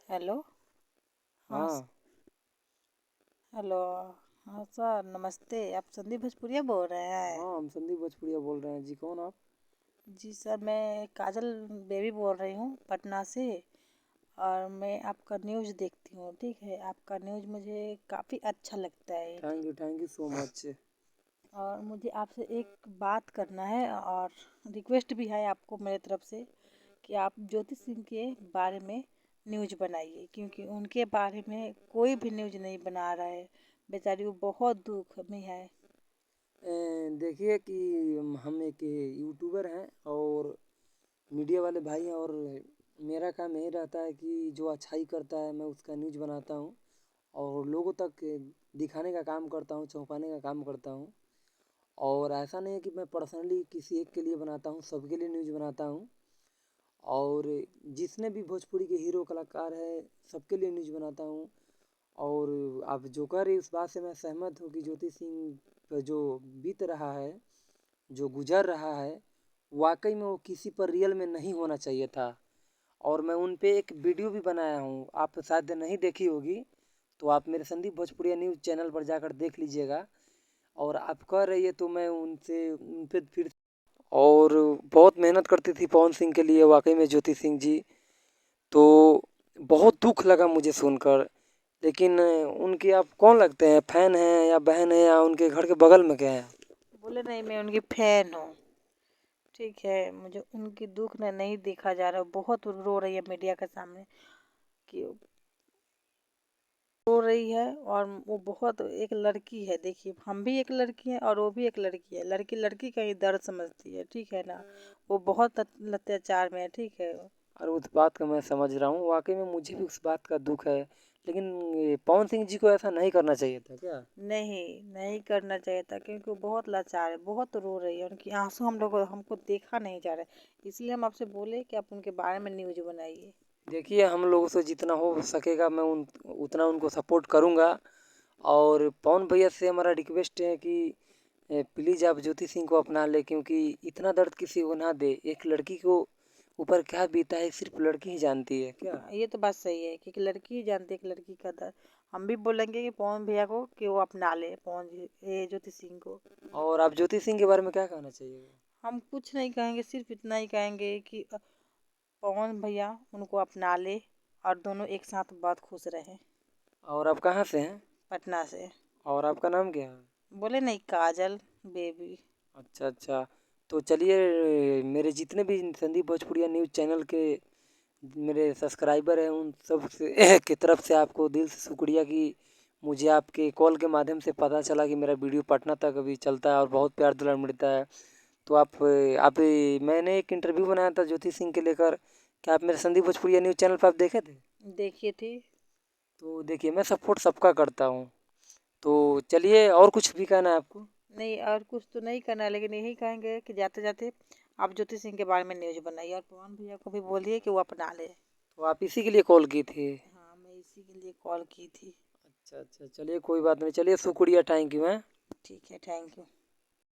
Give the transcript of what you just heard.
Hello. हाँ हाँ। Hello. हाँ सर, नमस्ते। आप संदीप भोजपुरिया बोल रहे हैं? हाँ, हम संदीप भोजपुरिया बोल रहे हैं जी। कौन आप? जी सर, मैं काजल बेबी बोल रही हूँ पटना से। और मैं आपका न्यूज़ देखती हूँ, ठीक है। आपका न्यूज़ मुझे काफ़ी अच्छा लगता है, ठीक। Thank you so much. और मुझे आपसे एक बात करना है और रिक्वेस्ट भी है आपको मेरे तरफ से कि आप ज्योति सिंह के बारे में न्यूज़ बनाइए, क्योंकि उनके बारे में कोई भी न्यूज़ नहीं बना रहा है। बेचारी वो बहुत दुख में है। देखिए कि हम एक यूट्यूबर हैं और मीडिया वाले भाई हैं, और मेरा काम यही रहता है कि जो अच्छाई करता है मैं उसका न्यूज़ बनाता हूँ और लोगों तक दिखाने का काम करता हूँ, चौंकाने का काम करता हूँ। और ऐसा नहीं है कि मैं पर्सनली किसी एक के लिए बनाता हूँ, सबके लिए न्यूज़ बनाता हूँ। और जितने भी भोजपुरी के हीरो कलाकार हैं सबके लिए न्यूज़ बनाता हूँ। और आप जो कह रही उस बात से मैं सहमत हूँ कि ज्योति सिंह पे जो बीत रहा है, जो गुजर रहा है, वाकई में वो किसी पर रियल में नहीं होना चाहिए था। और मैं उन पे एक वीडियो भी बनाया हूँ, आप शायद नहीं देखी होगी, तो आप मेरे संदीप भोजपुरिया न्यूज़ चैनल पर जाकर देख लीजिएगा। और आप कह रही है तो मैं उनसे उन पे फिर और बहुत मेहनत करती थी पवन सिंह के लिए वाकई में ज्योति सिंह जी। तो बहुत दुख लगा मुझे सुनकर। लेकिन उनके आप कौन लगते हैं, फैन हैं या बहन है या उनके घर के बगल में गए हैं? बोले नहीं, मैं उनकी फैन हूँ, ठीक है। मुझे उनकी दुख न नहीं देखा जा रहा। बहुत रो रही है मीडिया के सामने कि रो रही है। और वो बहुत एक लड़की है, देखिए हम भी एक लड़की हैं और वो भी एक लड़की है। लड़की लड़की का ही दर्द समझती है, ठीक है ना। वो बहुत अत्याचार में है, ठीक है। और उस बात का मैं समझ रहा हूँ, वाकई में मुझे भी उस बात का दुख है। लेकिन ये पवन सिंह जी को ऐसा नहीं करना चाहिए था क्या? नहीं, नहीं करना चाहिए था, क्योंकि वो बहुत लाचार है, बहुत रो रही है। उनकी आंसू हम लोग हमको देखा नहीं जा रहा है, इसलिए हम आपसे बोले कि आप उनके बारे में न्यूज़ बनाइए। देखिए, हम लोगों से जितना हो सकेगा मैं उन उतना उनको सपोर्ट करूँगा। और पवन भैया से हमारा रिक्वेस्ट है कि प्लीज़ आप ज्योति सिंह को अपना ले, क्योंकि इतना दर्द किसी को ना दे। एक लड़की को ऊपर क्या बीता है सिर्फ लड़की ही जानती है क्या? ये तो बात सही है कि लड़की ही जानती है कि लड़की का दर्द। हम भी बोलेंगे कि पवन भैया को कि वो अपना ले, ये ज्योति सिंह को। और आप ज्योति सिंह के बारे में क्या कहना चाहिए? हम कुछ नहीं कहेंगे, सिर्फ इतना ही कहेंगे कि पवन भैया उनको अपना ले और दोनों एक साथ बहुत खुश रहे। और आप कहाँ से हैं? पटना से। और आपका नाम क्या है? बोले नहीं, काजल बेबी। अच्छा अच्छा। तो चलिए, मेरे जितने भी संदीप भोजपुरिया न्यूज़ चैनल के मेरे सब्सक्राइबर हैं उन सब से की तरफ से आपको दिल से शुक्रिया कि मुझे आपके कॉल के माध्यम से पता चला कि मेरा वीडियो पटना तक अभी चलता है और बहुत प्यार दुलार मिलता है। तो आप मैंने एक इंटरव्यू बनाया था ज्योति सिंह के लेकर। क्या आप मेरे संदीप भोजपुरिया न्यूज़ चैनल पर आप देखे थे? देखिए थी। तो देखिए, मैं सपोर्ट सबका करता हूँ। तो चलिए, और कुछ भी कहना है आपको? नहीं, और कुछ तो नहीं करना है, लेकिन यही कहेंगे कि जाते जाते आप ज्योति सिंह के बारे में न्यूज़ बनाइए और पवन भैया को भी बोलिए कि वो अपना ले। तो आप इसी के लिए कॉल की थी? हाँ, मैं इसी के लिए कॉल की थी। अच्छा अच्छा, चलिए कोई बात नहीं, चलिए शुक्रिया, थैंक यू। हैं। ठीक है, थैंक यू।